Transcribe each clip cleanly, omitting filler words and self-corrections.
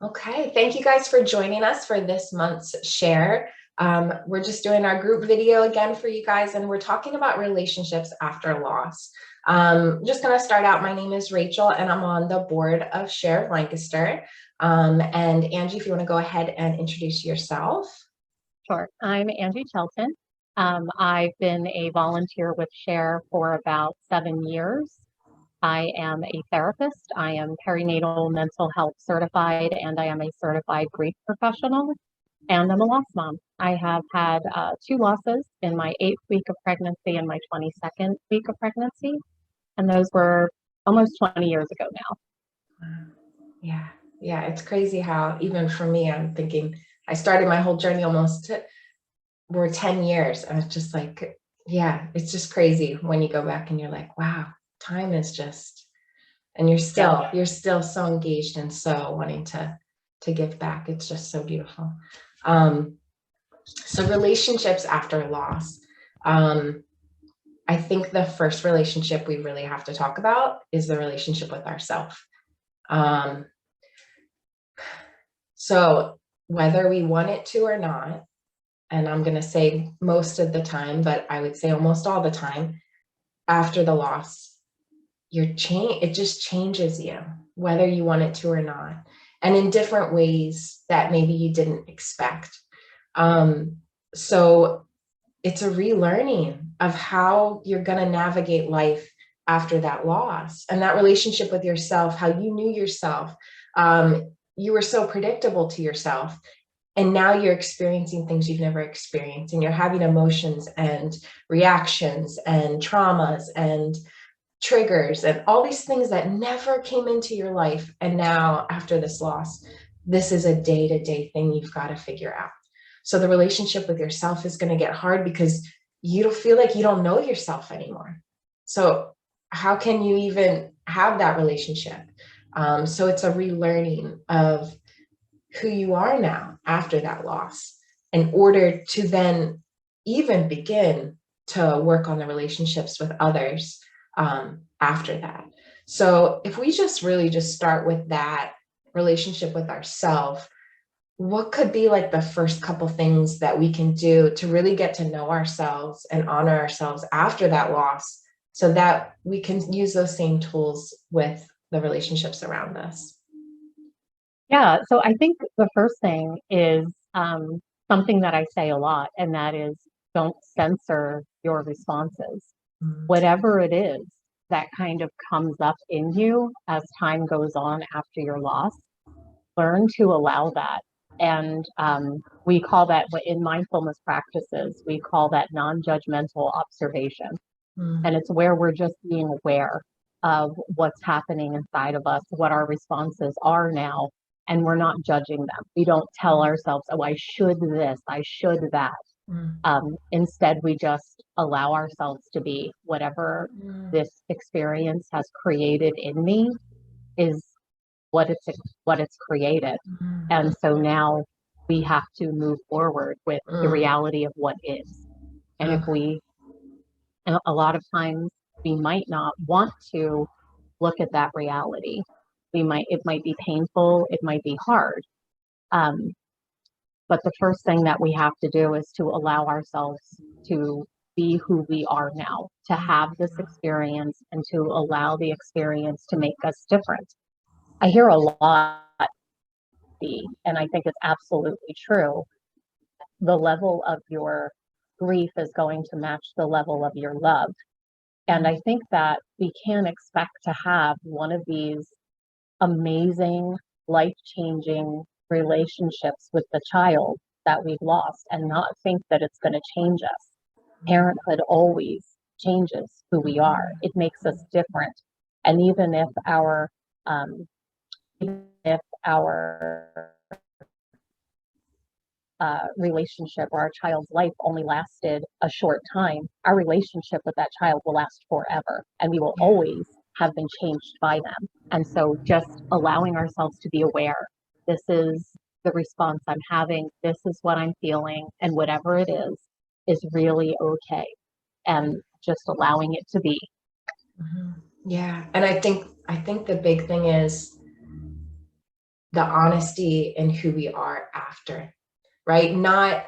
Okay, thank you guys for joining us for this month's share. We're just doing our group video again for you guys, and we're talking about relationships after loss. Just going to start out. My name is Rachel, and I'm on the board of Share of Lancaster. And Angie, if you want to go ahead and introduce yourself. Sure. I'm Angie Shelton. I've been a volunteer with Share for about 7 years. I am a therapist. I am perinatal mental health certified, and I am a certified grief professional, and I'm a loss mom. I have had 2 losses in my 8th week of pregnancy and my 22nd week of pregnancy, and those were almost 20 years ago now. Yeah, it's crazy how even for me, I'm thinking I started my whole journey almost we're 10 years, and it's just like, yeah, it's just crazy when you go back and you're like, wow, time is just, and you're still so engaged and so wanting to give back. It's just so beautiful. So relationships after loss. I think the first relationship we really have to talk about is the relationship with ourselves. So whether we want it to or not, and I'm going to say most of the time, but I would say almost all the time, after the loss, it just changes you, whether you want it to or not, and in different ways that maybe you didn't expect. So it's a relearning of how you're going to navigate life after that loss, and that relationship with yourself, how you knew yourself. You were so predictable to yourself, and now you're experiencing things you've never experienced, and you're having emotions and reactions and traumas and triggers and all these things that never came into your life. And now after this loss, this is a day-to-day thing you've got to figure out. So the relationship with yourself is going to get hard because you don't feel like you don't know yourself anymore. So how can you even have that relationship? So it's a relearning of who you are now after that loss, in order to then even begin to work on the relationships with others after that. So if we just really just start with that relationship with ourselves, what could be like the first couple things that we can do to really get to know ourselves and honor ourselves after that loss, so that we can use those same tools with the relationships around us? Yeah, so I think the first thing is something that I say a lot, and that is don't censor your responses. Whatever it is that kind of comes up in you as time goes on after your loss, learn to allow that. And we call that, in mindfulness practices, we call that non-judgmental observation. And it's where we're just being aware of what's happening inside of us, what our responses are now, and we're not judging them. We don't tell ourselves, oh, I should this, I should that. Instead, we just allow ourselves to be. Whatever this experience has created in me is what it's created. And so now we have to move forward with the reality of what is. And a lot of times we might not want to look at that reality. It might be painful, it might be hard. But the first thing that we have to do is to allow ourselves to be who we are now, to have this experience, and to allow the experience to make us different. I hear a lot, and I think it's absolutely true. The level of your grief is going to match the level of your love. And I think that we can't expect to have one of these amazing, life-changing relationships with the child that we've lost and not think that it's going to change us. Parenthood always changes who we are. It makes us different. And even if our relationship or our child's life only lasted a short time, our relationship with that child will last forever, and we will always have been changed by them. And so just allowing ourselves to be aware, this is the response I'm having, this is what I'm feeling, and whatever it is really okay. And just allowing it to be. Yeah. And I think the big thing is the honesty in who we are after, right? Not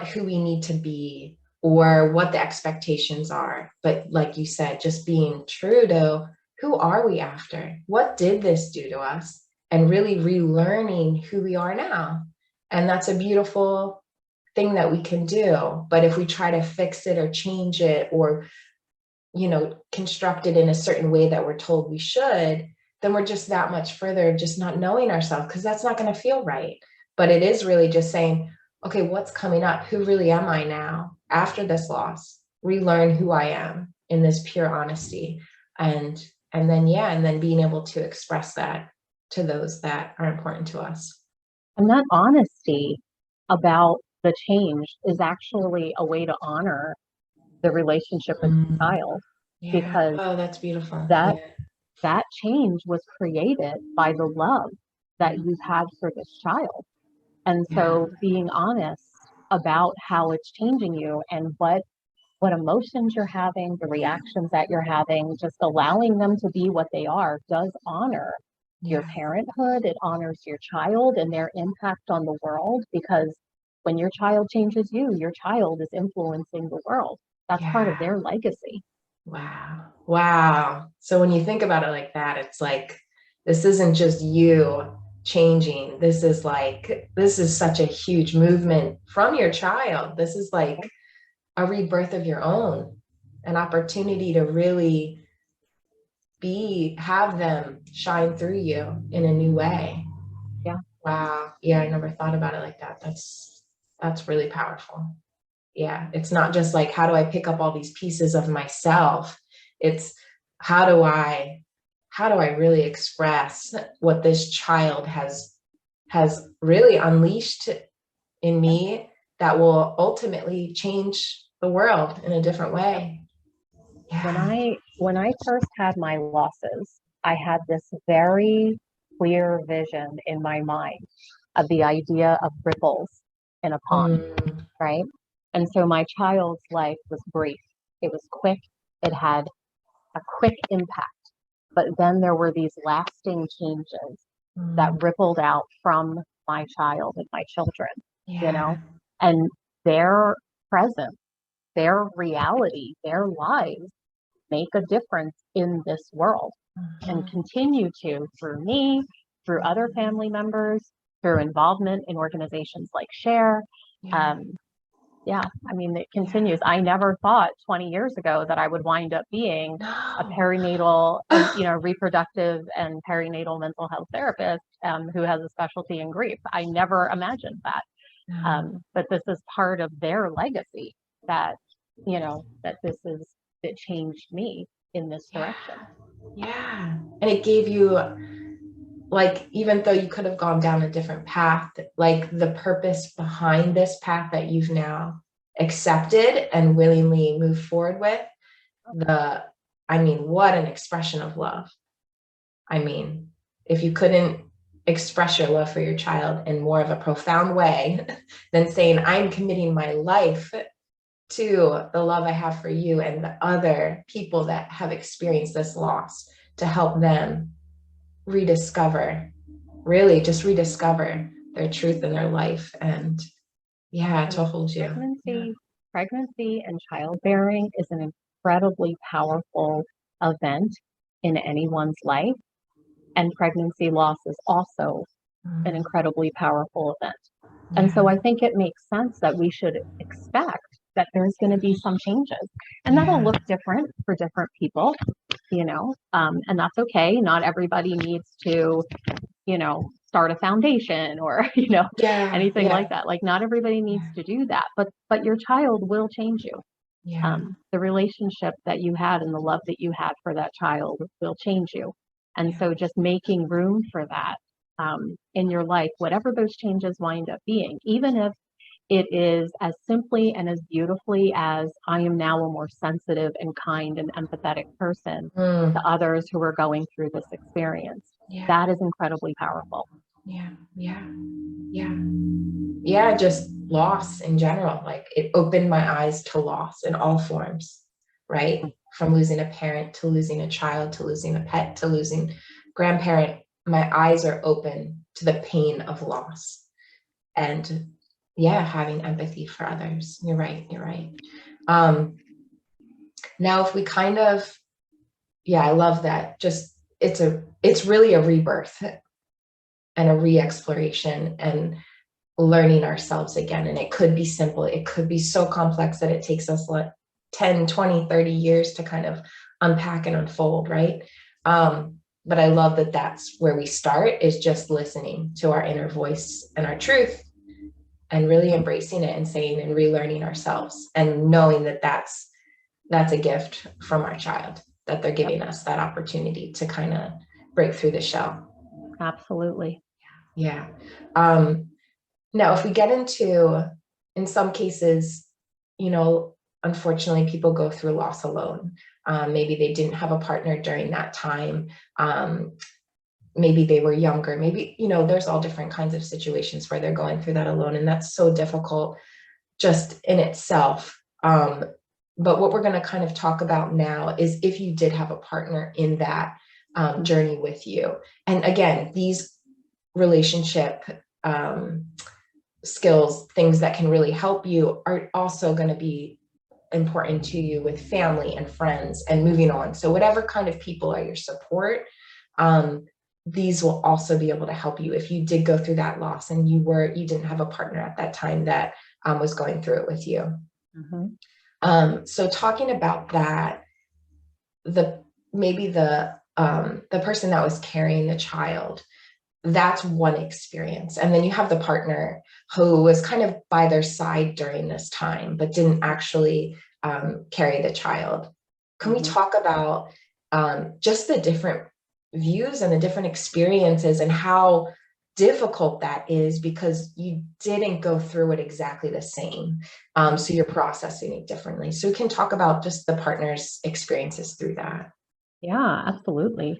who we need to be or what the expectations are, but like you said, just being true to who are we after? What did this do to us? And really relearning who we are now. And that's a beautiful thing that we can do. But if we try to fix it or change it or, construct it in a certain way that we're told we should, then we're just that much further just not knowing ourselves, because that's not going to feel right. But it is really just saying, okay, what's coming up? Who really am I now after this loss? Relearn who I am in this pure honesty. And then being able to express that to those that are important to us. And that honesty about the change is actually a way to honor the relationship with the child, Yeah. because Oh, that's beautiful. that Yeah. that change was created by the love that you've had for this child. And Yeah. so being honest about how it's changing you and what emotions you're having, the reactions that you're having, just allowing them to be what they are does honor your Yeah. parenthood. It honors your child and their impact on the world, because when your child changes you, your child is influencing the world. That's part of Yeah. their legacy. Wow. Wow. So when you think about it like that, it's like, this isn't just you changing. This is such a huge movement from your child. This is like a rebirth of your own, an opportunity to really have them shine through you in a new way. Yeah. Wow. Yeah, I never thought about it like that. That's really powerful. Yeah, it's not just like, how do I pick up all these pieces of myself? It's how do I really express what this child has really unleashed in me that will ultimately change the world in a different way. When Yeah. I first had my losses, I had this very clear vision in my mind of the idea of ripples in a pond, Mm, right? And so my child's life was brief. it was quick, it had a quick impact, but then there were these lasting changes that mm, rippled out from my child and my children, you yeah. know, and their presence, their reality, their lives make a difference in this world and Mhm. continue to through me, through other family members, through involvement in organizations like Share. Yeah. Um, yeah, I mean, it continues. Yeah. I never thought 20 years ago that I would wind up being a No. perinatal and, reproductive and perinatal mental health therapist who has a specialty in grief. I never imagined that. No. But this is part of their legacy that, that changed me in this Yeah. direction. Yeah. And it gave you, like, even though you could have gone down a different path, like the purpose behind this path that you've now accepted and willingly moved forward with, what an expression of love. I mean, if you couldn't express your love for your child in more of a profound way than saying, I'm committing my life to the love I have for you and the other people that have experienced this loss, to help them rediscover, really just rediscover their truth in their life. And yeah, And to hold you. Yeah. pregnancy and childbearing is an incredibly powerful event in anyone's life. And pregnancy loss is also an Mm, incredibly powerful event. And so yeah. I think it makes sense that we should expect that there's going to be some changes. And that'll Yeah. look different for different people, and that's okay. Not everybody needs to, start a foundation or, Yeah. anything like Yeah. that. Like not everybody needs Yeah. to do that, but your child will change you. Yeah. The relationship that you had and the love that you had for that child will change you. And Yeah. so just making room for that in your life, whatever those changes wind up being, even if it is as simply and as beautifully as I am now a more sensitive and kind and empathetic person to Mm, others who are going through this experience. yeah. That is incredibly powerful. Yeah. Yeah. Yeah. Yeah, just loss in general. Like, it opened my eyes to loss in all forms, right? From losing a parent to losing a child to losing a pet to losing grandparent, my eyes are open to the pain of loss. And yeah, having empathy for others. You're right. You're right. Um, Now, if we kind of, yeah, I love that. Just it's really a rebirth and a re-exploration and learning ourselves again. And it could be simple. It could be so complex that it takes us like 10, 20, 30 years to kind of unpack and unfold, right? But I love that that's where we start, is just listening to our inner voice and our truth, and really embracing it and saying and relearning ourselves, and knowing that that's a gift from our child, that they're giving us that opportunity to kind of break through the shell. Absolutely. Yeah. Um, Now, if we get into, in some cases, you know, unfortunately, people go through loss alone. Maybe they didn't have a partner during that time. Maybe they were younger. Maybe, you know, there's all different kinds of situations where they're going through that alone. And that's so difficult just in itself. But what we're going to kind of talk about now is if you did have a partner in that journey with you. And again, these relationship skills, things that can really help you, are also going to be important to you with family and friends and moving on. So whatever kind of people are your support, these will also be able to help you if you did go through that loss and you didn't have a partner at that time that was going through it with you. So talking about that, maybe the person that was carrying the child, that's one experience. And then you have the partner who was kind of by their side during this time, but didn't actually carry the child. Can we talk about just the different views and the different experiences and how difficult that is, because you didn't go through it exactly the same. So you're processing it differently. So we can talk about just the partner's experiences through that. Yeah, absolutely.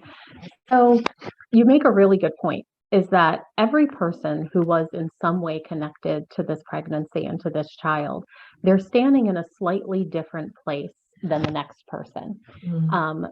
So you make a really good point, is that every person who was in some way connected to this pregnancy and to this child, they're standing in a slightly different place than the next person.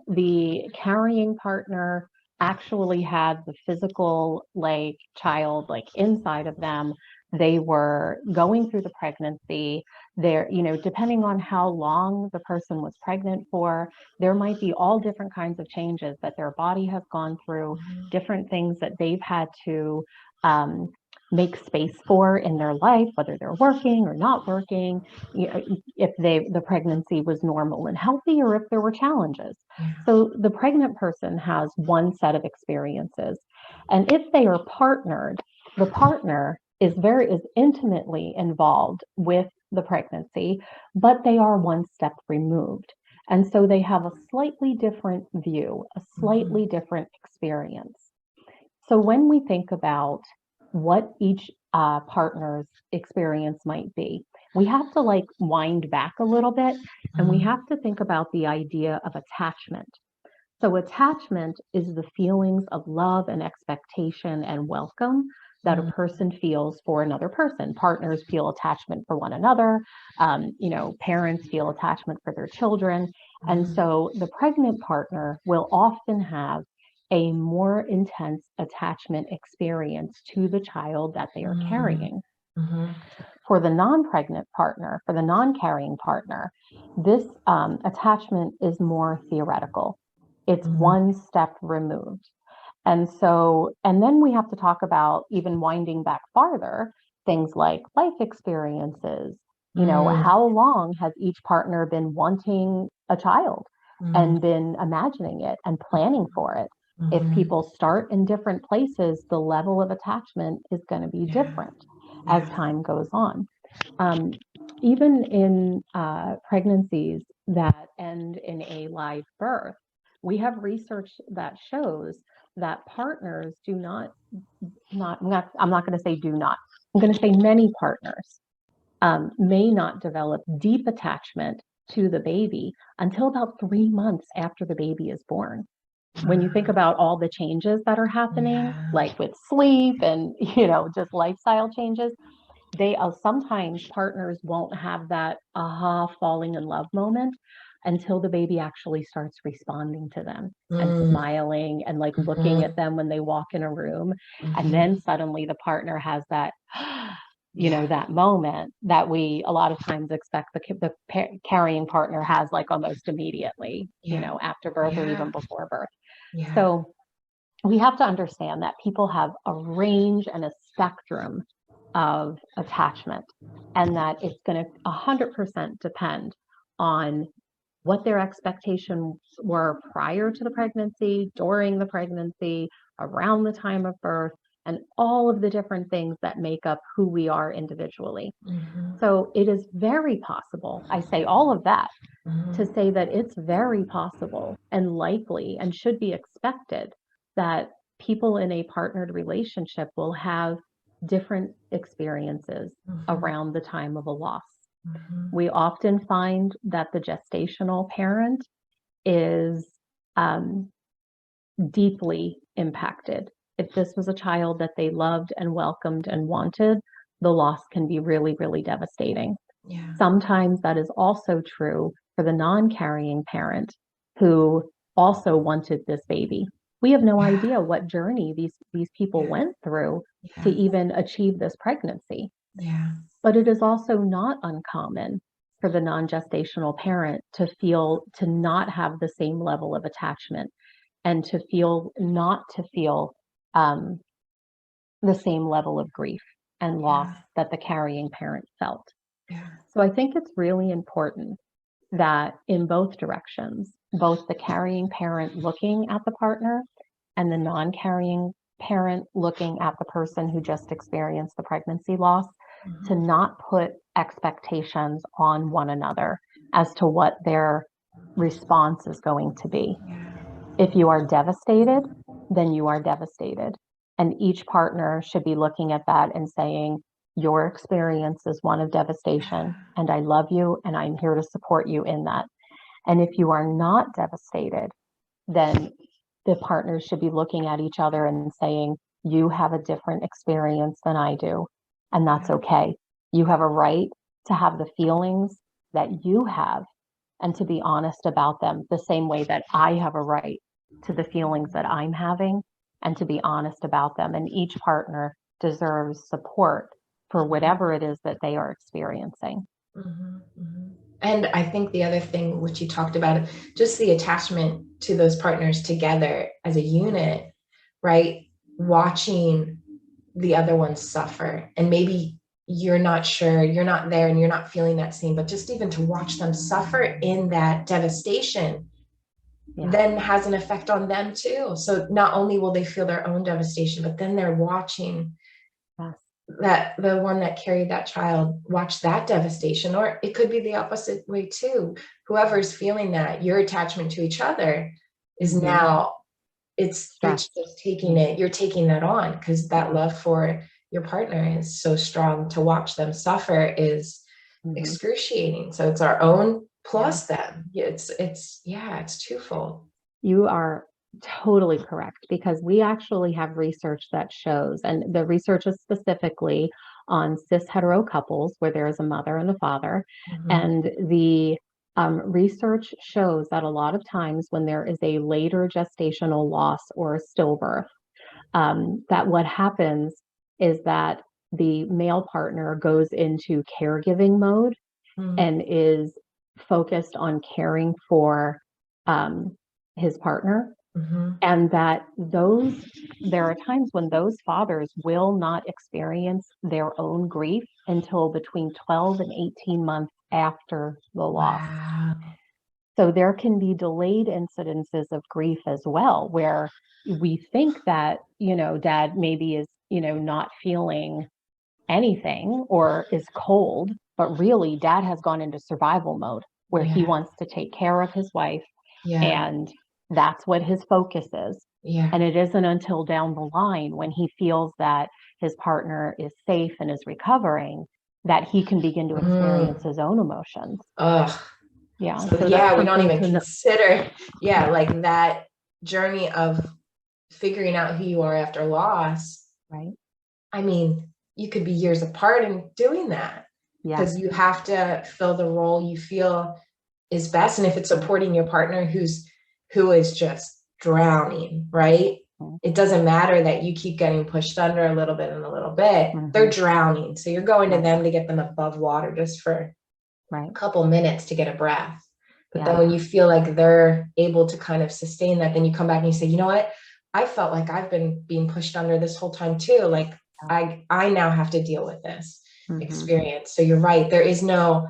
The carrying partner actually had the physical like child like inside of them. They were going through the pregnancy. There, you know, depending on how long the person was pregnant for, there might be all different kinds of changes that their body has gone through, different things that they've had to make space for in their life, whether they're working or not working, you know, if the pregnancy was normal and healthy, or if there were challenges. So the pregnant person has one set of experiences, and if they are partnered, the partner is intimately involved with the pregnancy, but they are one step removed. And so they have a slightly different view, a slightly different experience. So when we think about what each partner's experience might be, we have to like wind back a little bit, and we have to think about the idea of attachment. So attachment is the feelings of love and expectation and welcome that a person feels for another person. Partners feel attachment for one another. You know, parents feel attachment for their children. And so the pregnant partner will often have a more intense attachment experience to the child that they are carrying. For the non-pregnant partner, for the non-carrying partner, this attachment is more theoretical. It's one step removed. And so, and then we have to talk about, even winding back farther, things like life experiences. You know, how long has each partner been wanting a child and been imagining it and planning for it? If people start in different places, the level of attachment is going to be different as time goes on. Even in pregnancies that end in a live birth, we have research that shows that partners do not, I'm not going to say do not, I'm going to say many partners may not develop deep attachment to the baby until about 3 months after the baby is born. When you think about all the changes that are happening, like with sleep and, you know, just lifestyle changes, they sometimes partners won't have that aha falling in love moment until the baby actually starts responding to them and Mm, smiling and like looking at mhm, them when they walk in a room. And mhm. then suddenly the partner has that, Yeah, that moment that we a lot of times expect the carrying partner has like almost immediately, yeah, after birth or even yeah, before birth. yeah, So we have to understand that people have a range and a spectrum of attachment, and that it's going to 100% depend on what their expectations were prior to the pregnancy, during the pregnancy, around the time of birth, and all of the different things that make up who we are individually. mhm, So it is very possible, I say all of that to mhm, say that it's very possible and likely and should be expected that people in a partnered relationship will have different experiences mhm, around the time of a loss. mhm. We often find that the gestational parent is um, deeply impacted. If this was a child that they loved and welcomed and wanted, the loss can be really, really devastating. Yeah, Sometimes that is also true for the non-carrying parent who also wanted this baby. We have no yeah, idea what journey these people yeah, went through to yeah, even achieve this pregnancy. yeah, But it is also not uncommon for the non-gestational parent to not have the same level of attachment and to feel not to feel um, the same level of grief and loss yeah, that the carrying parent felt. yeah, So I think it's really important that in both directions, both the carrying parent looking at the partner and the non-carrying parent looking at the person who just experienced the pregnancy loss, to mhm, not put expectations on one another as to what their response is going to be. yeah, If you are devastated, then you are devastated. And each partner should be looking at that and saying, your experience is one of devastation, yeah, and I love you, and I'm here to support you in that. And if you are not devastated, then the partners should be looking at each other and saying, you have a different experience than I do, and that's yeah, okay. You have a right to have the feelings that you have and to be honest about them the same way that I have a right to the feelings that I'm having and to be honest about them. And each partner deserves support for mhm, whatever it is that they are experiencing. mhm, mhm. And I think the other thing which you talked about, just the attachment to those partners together as a unit, right? Watching the other ones suffer, and maybe you're not sure, you're not there, and you're not feeling that same, but just even to watch them suffer in that devastation Yeah. then has an effect on them too. So not only will they feel their own devastation, but then they're watching Yes. that the one that carried that child watch that devastation, or it could be the opposite way too. Whoever's feeling that, your attachment to each other is Mm-hmm. now it's Stress. just taking it, you're taking that on because that Yeah. love for your partner is so strong. To watch them suffer is Mm-hmm. excruciating. So it's our own Yeah. plus them. It's yeah, it's twofold. You are totally correct because we actually have research that shows, and the research is specifically on cis hetero couples where there is a mother and a father. Mhm. And the research shows that a lot of times when there is a later gestational loss or a stillbirth, that what happens is that the male partner goes into caregiving mode Mhm. and is focused on caring for um, his partner, Mhm. and that there are times when those fathers will not experience their own grief until between 12 and 18 months after the loss. Wow. So there can be delayed incidences of grief as well, where we think that, dad maybe is, not feeling anything or is cold, but really dad has gone into survival mode where he Yeah. wants to take care of his wife, Yeah. and that's what his focus is. Yeah. And it isn't until down the line when he feels that his partner is safe and is recovering that he can begin to experience Mm. his own emotions. Ugh. Yeah. So So that's yeah, we don't something even to know. consider, yeah, Yeah. like that journey of figuring out who you are after loss. Right. I mean, you could be years apart in doing that Yes. because you have to fill the role you feel is best. And if it's supporting your partner who is just drowning, right? It doesn't matter that you keep getting pushed under a little bit and a little bit. They're drowning. So you're going to them to get them above water just for a couple minutes to get a breath. But then when you feel like they're able to kind of sustain that, then you come back and you say, you know what? I felt like I've been being pushed under this whole time too. Like I now have to deal with this experience. So you're right. There is no,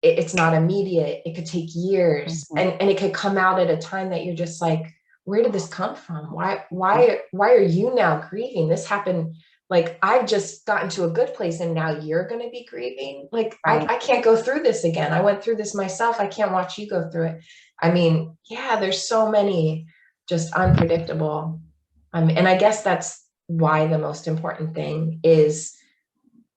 it's not immediate. It could take years, and it could come out at a time that you're just like, where did this come from? Why are you now grieving? This happened. Like, I've just gotten to a good place and now you're going to be grieving. Like, I can't go through this again. I went through this myself. I can't watch you go through it. I mean, yeah, there's so many just unpredictable. And I guess that's why the most important thing is,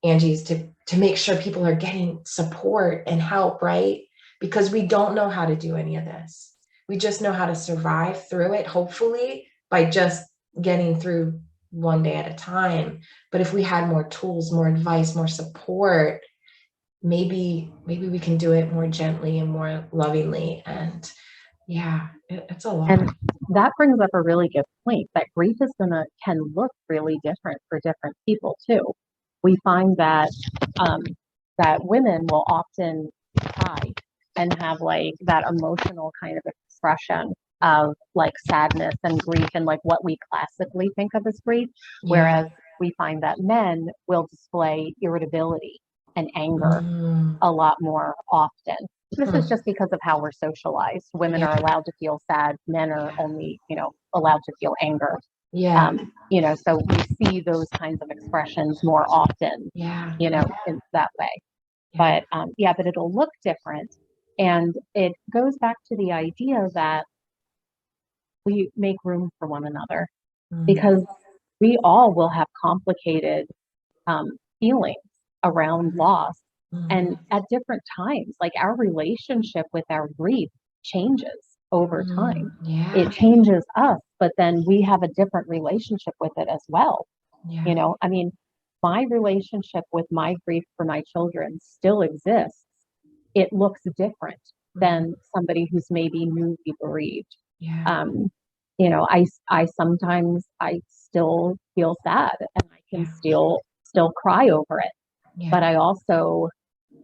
Angie, is to make sure people are getting support and help, right? Because we don't know how to do any of this. We just know how to survive through it, hopefully, by just getting through one day at a time. But if we had more tools, more advice, more support, maybe we can do it more gently and more lovingly. And yeah, it's a lot. And that brings up a really good point, that grief can look really different for different people too. We find that that women will often cry and have like that emotional kind of expression of like sadness and grief and like what we classically think of as grief, whereas we find that men will display irritability and anger a lot more often. This is just because of how we're socialized. Women are allowed to feel sad. Men are only, allowed to feel anger. So we see those kinds of expressions more often, in that way. But but it'll look different. And it goes back to the idea that we make room for one another because we all will have complicated feelings around loss. And at different times, like our relationship with our grief changes over time. It changes us, but then we have a different relationship with it as well. I mean, my relationship with my grief for my children still exists. It looks different than somebody who's maybe newly bereaved. I sometimes I still feel sad and I can still cry over it. But I also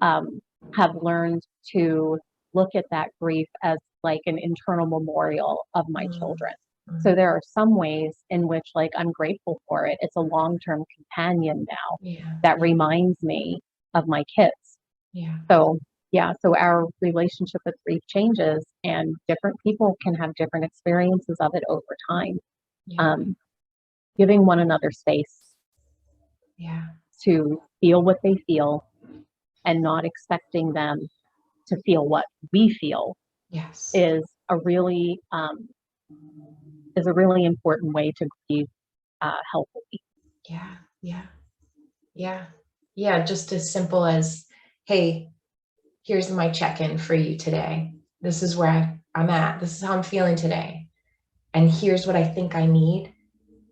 have learned to look at that grief as like an internal memorial of my children. So there are some ways in which like I'm grateful for it. It's a long-term companion now that reminds me of my kids. So our relationship with grief changes and different people can have different experiences of it over time. Giving one another space to feel what they feel and not expecting them to feel what we feel is a really important way to grieve healthily. Just as simple as, hey, here's my check-in for you today. This is where I'm at. This is how I'm feeling today. And here's what I think I need.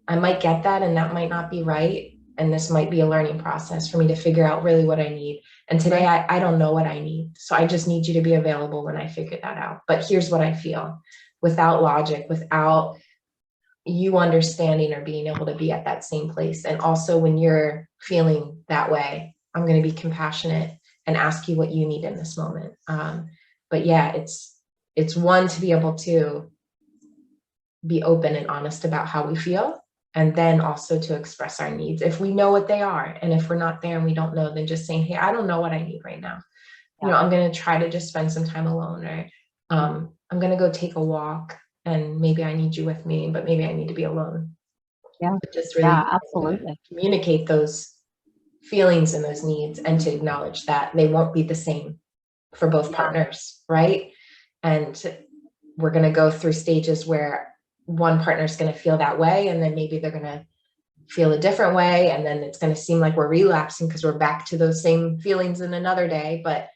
I might get that and that might not be right. And this might be a learning process for me to figure out really what I need. And today I don't know what I need. So I just need you to be available when I figure that out. But here's what I feel, without logic, without you understanding or being able to be at that same place. And also when you're feeling that way, I'm going to be compassionate and ask you what you need in this moment. But yeah, it's one, to be able to be open and honest about how we feel, and then also to express our needs if we know what they are. And if we're not there and we don't know, then just saying, hey, I don't know what I need right now. I'm going to try to just spend some time alone, or I'm going to go take a walk and maybe I need you with me, but maybe I need to be alone. But just really absolutely communicate those feelings and those needs, and to acknowledge that they won't be the same for both partners, right? And we're going to go through stages where one partner is going to feel that way, and then maybe they're going to feel a different way, and then it's going to seem like we're relapsing because we're back to those same feelings in another day. But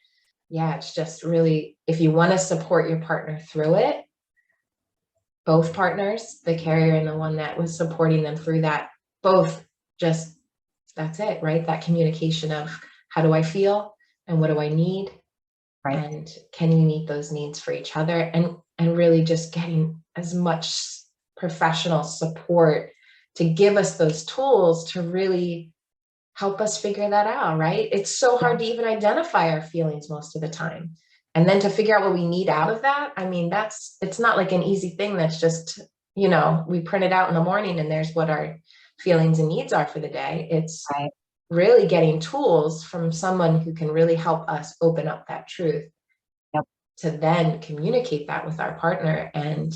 yeah, it's just really, if you want to support your partner through it, both partners, the carrier and the one that was supporting them through that, both just, that's it, right? That communication of how do I feel and what do I need? Right. and can you meet those needs for each other, and really just getting as much professional support to give us those tools to really help us figure that out, right? It's so Yeah. hard to even identify our feelings most of the time. And then to figure out what we need out of that, I mean, it's not like an easy thing that's just, we print it out in the morning and there's what our feelings and needs are for the day. It's Right. really getting tools from someone who can really help us open up that truth Yep. to then communicate that with our partner and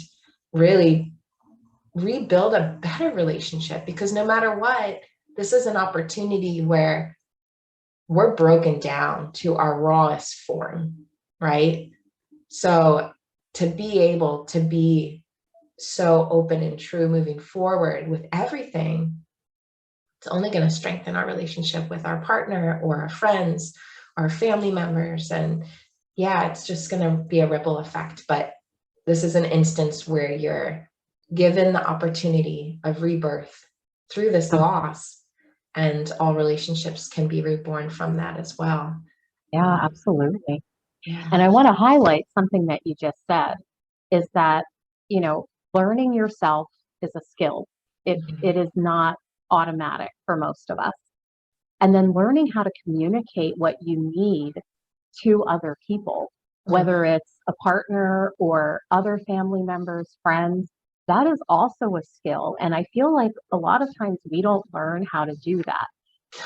really rebuild a better relationship. Because no matter what, this is an opportunity where we're broken down to our rawest form, right? So to be able to be so open and true moving forward with everything, it's only going to strengthen our relationship with our partner or our friends, our family members. And yeah, it's just going to be a ripple effect. But this is an instance where you're given the opportunity of rebirth through this Oh, loss, and all relationships can be reborn from that as well. yeah, absolutely. And Yeah. I want to highlight something that you just said is that, you know, learning yourself is a skill. It Mhm. is not automatic for most of us. And then learning how to communicate what you need to other people, whether Mhm. it's a partner or other family members, friends, that is also a skill. And I feel like a lot of times we don't learn how to do that.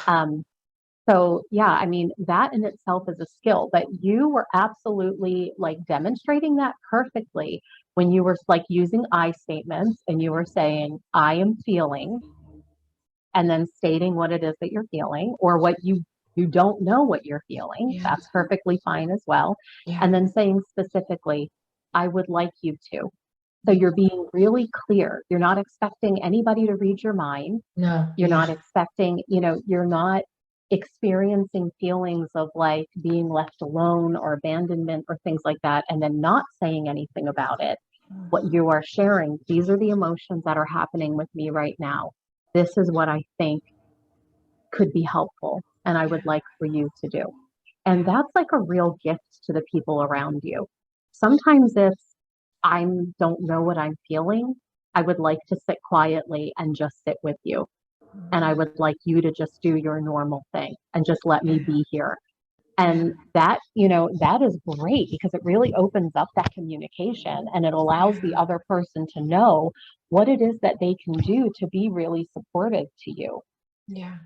Um, so yeah, I mean, that in itself is a skill, but you were absolutely like demonstrating that perfectly when you were like using I statements and you were saying, I am feeling, and then stating what it is that you're feeling or what you don't know what you're feeling. Yeah. That's perfectly fine as well. Yeah. And then saying specifically, I would like you to. So Yeah. you're being really clear. You're not expecting anybody to read your mind. No. You're not Yeah. expecting, you're not experiencing feelings of like being left alone or abandonment or things like that, and then not saying anything about it. What you are sharing, these are the emotions that are happening with me right now. This is what I think could be helpful and I Yeah. would like for you to do. And Yeah. that's like a real gift to the people around you. Sometimes it's, I don't know what I'm feeling. I would like to sit quietly and just sit with you. And I would like you to just do your normal thing and just let me Yeah. be here. Yeah. And that, that is great because it really opens up that communication and it allows the Yeah. other person to know what it is that they can do to be really supportive to you. Yeah.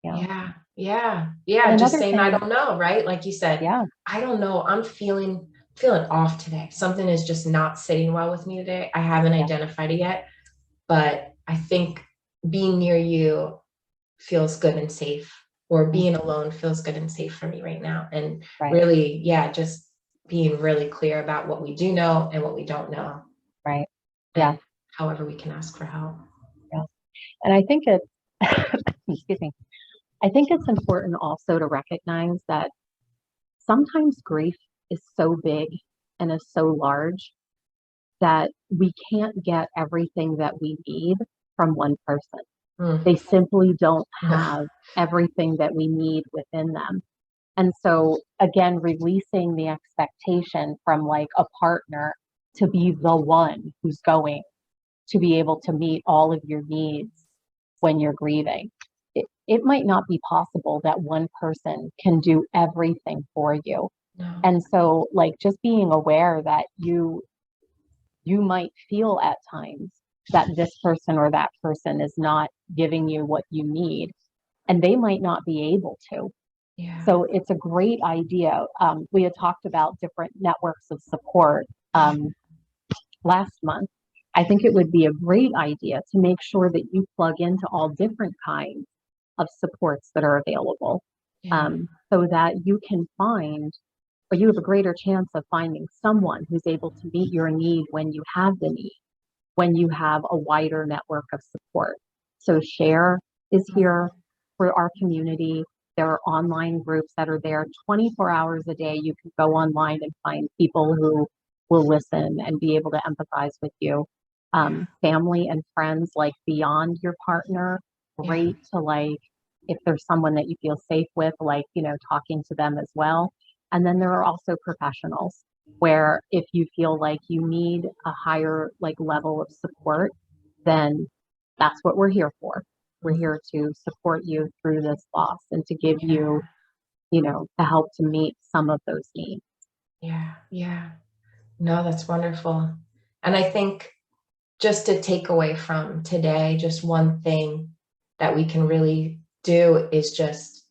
You know? Yeah. Yeah. And Yeah. Just another saying, I thing, don't know, right? Like you said, yeah, I don't know. I'm feeling off today. Something is just not sitting well with me today. I haven't yeah, identified it yet, but I think being near you feels good and safe, or mm, being alone feels good and safe for me right now. And right, really, yeah, just being really clear about what we do know and what we don't know, right, yeah, and however we can ask for help. yeah. And I think it's, excuse me, I think it's important also to recognize that sometimes grief is so big and is so large that we can't get everything that we need from one person. Mm, They simply don't no. have everything that we need within them. And so, again, releasing the expectation from like a partner to be the one who's going to be able to meet all of your needs when you're grieving. It might not be possible that one person can do everything for you. No. And so, like, just being aware that you might feel at times that this person or that person is not giving you what you need, and they might not be able to. Yeah. So it's a great idea. We had talked about different networks of support last month. I think it would be a great idea to make sure that you plug into all different kinds of supports that are available, Yeah. so that you can find or you have a greater chance of finding someone who's able to meet your need when you have the need, when you have a wider network of support. So Share is here for our community. There are online groups that are there 24 hours a day. You can go online and find people who will listen and be able to empathize with you. Yeah. Family and friends like beyond your partner, Yeah. great to like if there's someone that you feel safe with, like, talking to them as well. And then there are also professionals where if you feel like you need a higher like level of support, then that's what we're here for. We're here to support you through this loss and to give you, the help to meet some of those needs. Yeah. Yeah. No, that's wonderful. And I think just to take away from today, just one thing that we can really do is just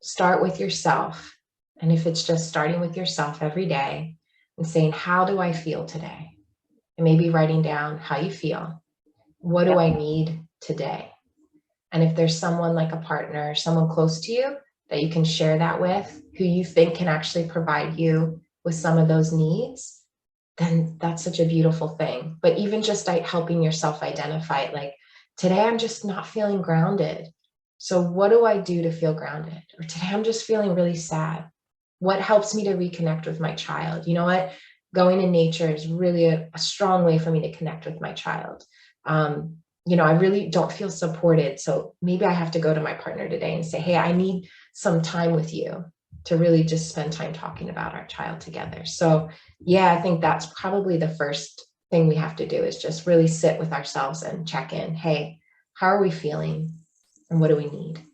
start with yourself. And if it's just starting with yourself every day and saying, how do I feel today? And maybe writing down how you feel. What do Yep. I need today? And if there's someone like a partner, someone close to you that you can share that with, who you think can actually provide you with some of those needs, then that's such a beautiful thing. But even just helping yourself identify it, like today I'm just not feeling grounded. So what do I do to feel grounded? Or today I'm just feeling really sad. What helps me to reconnect with my child? You know what? Going in nature is really a strong way for me to connect with my child. I really don't feel supported. So maybe I have to go to my partner today and say, hey, I need some time with you to really just spend time talking about our child together. So yeah, I think that's probably the first thing we have to do is just really sit with ourselves and check in. Hey, how are we feeling? And what do we need?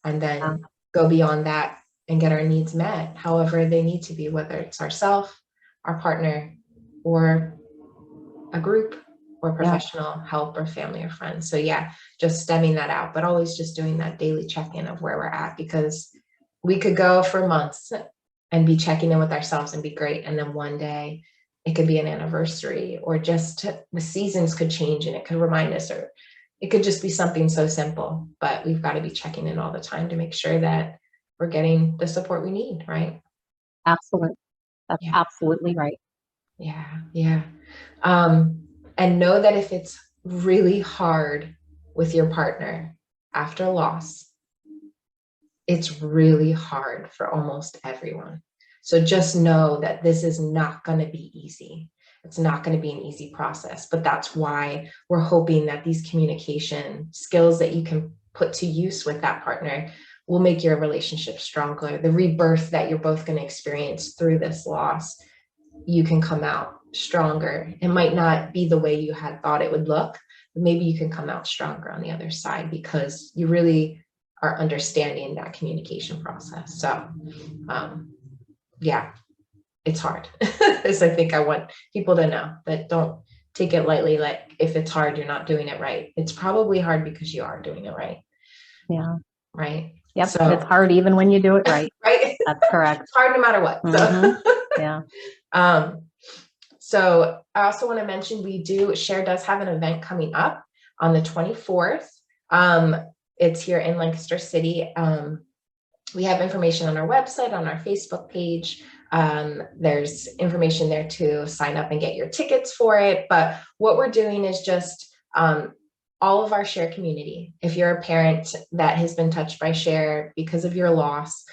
And then go beyond that and get our needs met, however they need to be, whether it's ourselves, our partner, or a group or professional help or family or friends. So yeah, just stemming that out, but always just doing that daily check-in of where we're at, because we could go for months and be checking in with ourselves and be great. And then one day it could be an anniversary, or just the seasons could change and it could remind us, or it could just be something so simple, but we've got to be checking in all the time to make sure that we're getting the support we need. Right. Absolutely. That's Yeah. absolutely right. Yeah. Yeah. And know that if it's really hard with your partner after loss, it's really hard for almost everyone. So just know that this is not going to be easy. It's not going to be an easy process, but that's why we're hoping that these communication skills that you can put to use with that partner will make your relationship stronger. The rebirth that you're both going to experience through this loss, you can come out stronger. It might not be the way you had thought it would look, but maybe you can come out stronger on the other side because you really are understanding that communication process. So yeah, it's hard. As I think I want people to know that don't take it lightly. Like if it's hard, you're not doing it right. It's probably hard because you are doing it right. Yeah. Right. Yep. So It's hard even when you do it right. right. That's correct. It's hard no matter what. Mm-hmm. So yeah. So I also want to mention Share does have an event coming up on the 24th. It's here in Lancaster City. We have information on our website, on our Facebook page. There's information there to sign up and get your tickets for it. But what we're doing is just all of our Share community. If you're a parent that has been touched by Share because of your loss,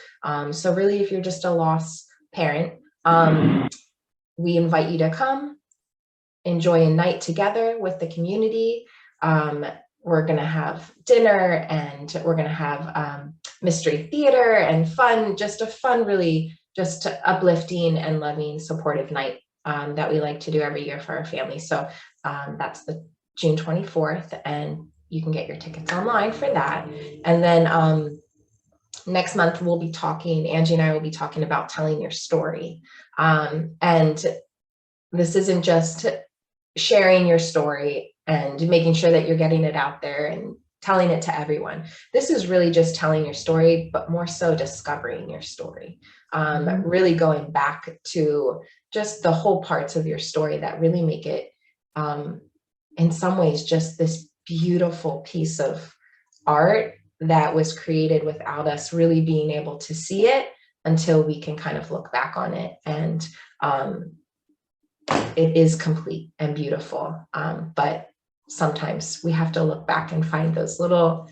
so really if you're just a lost parent, we invite you to come, enjoy a night together with the community. We're going to have dinner and we're going to have mystery theater and fun, just a fun, really just uplifting and loving, supportive night that we like to do every year for our family. So that's the June 24th, and you can get your tickets online for that. And then next month, Angie and I will be talking about telling your story. And this isn't just sharing your story and making sure that you're getting it out there and telling it to everyone. This is really just telling your story, but more so discovering your story. Really going back to just the whole parts of your story that really make it, in some ways, just this beautiful piece of art that was created without us really being able to see it until we can kind of look back on it. And it is complete and beautiful. But sometimes we have to look back and find those little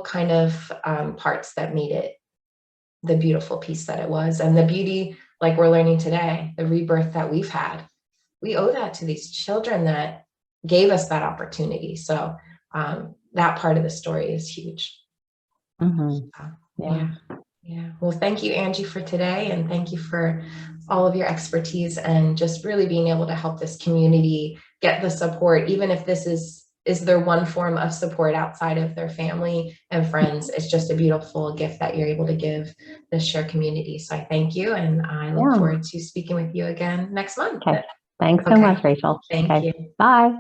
kind of parts that made it the beautiful piece that it was. And the beauty, like we're learning today, the rebirth that we've had, we owe that to these children that gave us that opportunity. So that part of the story is huge. Mm-hmm. Yeah. Yeah. Well, thank you, Angie, for today. And thank you for all of your expertise and just really being able to help this community get the support, even if this is their one form of support outside of their family and friends. It's just a beautiful gift that you're able to give this shared community. So I thank you. And I look Yeah. forward to speaking with you again next month. Okay. Thanks so Okay. much, Rachel. Thank Okay. you. Bye.